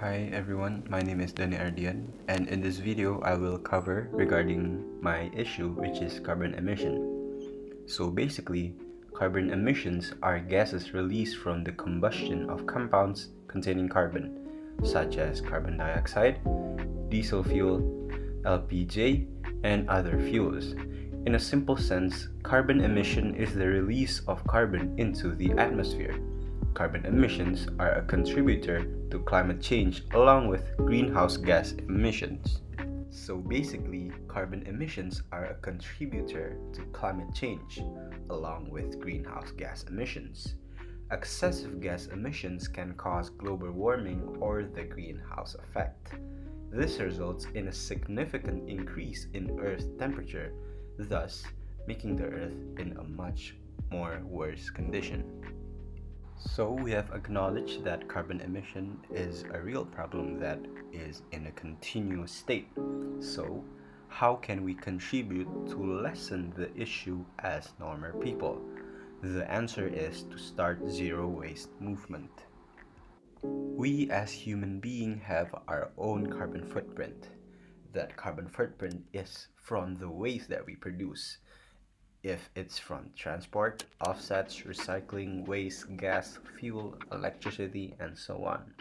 Hi everyone, my name is Danni, and in this video I will cover regarding my issue, which is carbon emission. So basically, carbon emissions are gases released from the combustion of compounds containing carbon, such as carbon dioxide, diesel fuel, LPG, and other fuels. In a simple sense, carbon emission is the release of carbon into the atmosphere. Carbon emissions are a contributor to climate change along with greenhouse gas emissions. So basically, carbon emissions are a contributor to climate change along with greenhouse gas emissions. Excessive gas emissions can cause global warming or the greenhouse effect. This results in a significant increase in Earth's temperature, thus making the Earth in a much more worse condition. So we have acknowledged that carbon emission is a real problem that is in a continuous state. So how can we contribute to lessen the issue as normal people? The answer is to start zero waste movement. We as human beings have our own carbon footprint. That carbon footprint is from the waste that we produce. If it's from transport, offsets, recycling, waste, gas, fuel, electricity, and so on.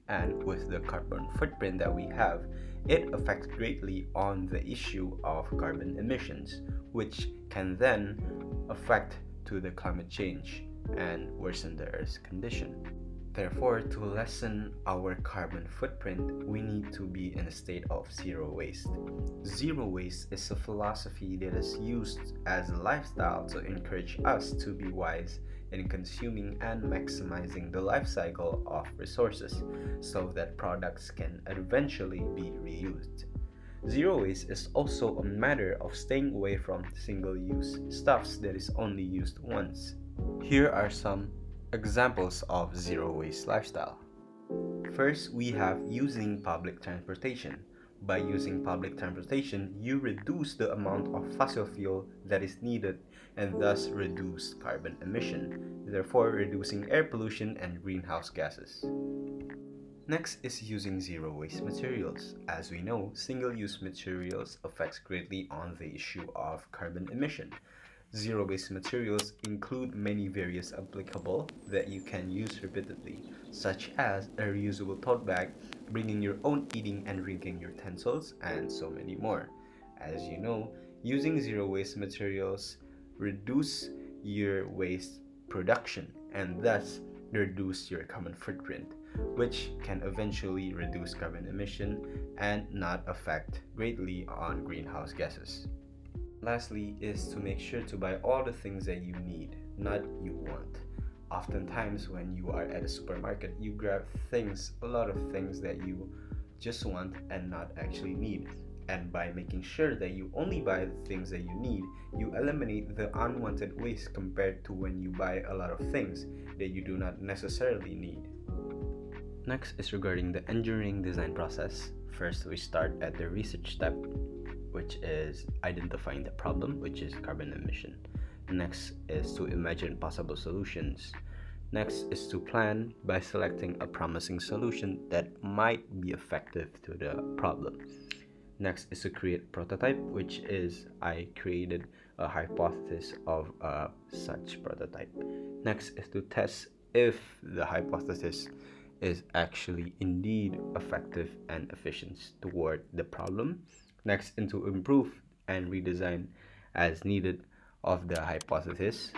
And with the carbon footprint that we have, it affects greatly on the issue of carbon emissions, which can then affect to the climate change and worsen the Earth's condition. Therefore, to lessen our carbon footprint, we need to be in a state of zero waste. Zero waste is a philosophy that is used as a lifestyle to encourage us to be wise in consuming and maximizing the life cycle of resources so that products can eventually be reused. Zero waste is also a matter of staying away from single-use stuffs that is only used once. Here are some examples of zero waste lifestyle. First, we have using public transportation. By using public transportation, you reduce the amount of fossil fuel that is needed and thus reduce carbon emission, therefore reducing air pollution and greenhouse gases. Next is using zero waste materials. As we know, single-use materials affects greatly on the issue of carbon emission. Zero waste materials include many various applicable that you can use repeatedly, such as a reusable tote bag, bringing your own eating and drinking utensils, and so many more. As you know, using zero waste materials reduce your waste production and thus reduce your carbon footprint, which can eventually reduce carbon emission and not affect greatly on greenhouse gases. Lastly is to make sure to buy all the things that you need, not you want. Oftentimes when you are at a supermarket, you grab a lot of things that you just want and not actually need. And by making sure that you only buy the things that you need, you eliminate the unwanted waste compared to when you buy a lot of things that you do not necessarily need. Next is regarding the engineering design process. First, we start at the research step, which is identifying the problem, which is carbon emission. Next is to imagine possible solutions. Next is to plan by selecting a promising solution that might be effective to the problem. Next is to create prototype, which is I created a hypothesis of such prototype. Next is to test if the hypothesis is actually indeed effective and efficient toward the problem. Next, into improve and redesign as needed of the hypothesis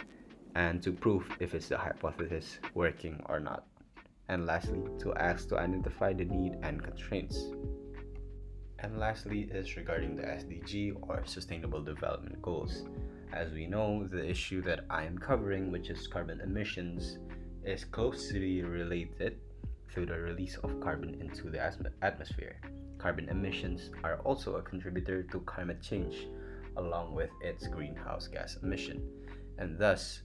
and to prove if it's the hypothesis working or not. And lastly, to ask to identify the need and constraints. And lastly is regarding the SDG or Sustainable Development Goals. As we know, the issue that I am covering, which is carbon emissions, is closely related to the release of carbon into the atmosphere. Carbon emissions are also a contributor to climate change, along with its greenhouse gas emission, and thus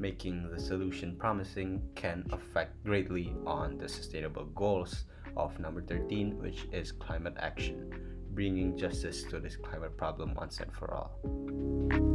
making the solution promising can affect greatly on the sustainable goals of number 13, which is climate action, bringing justice to this climate problem once and for all.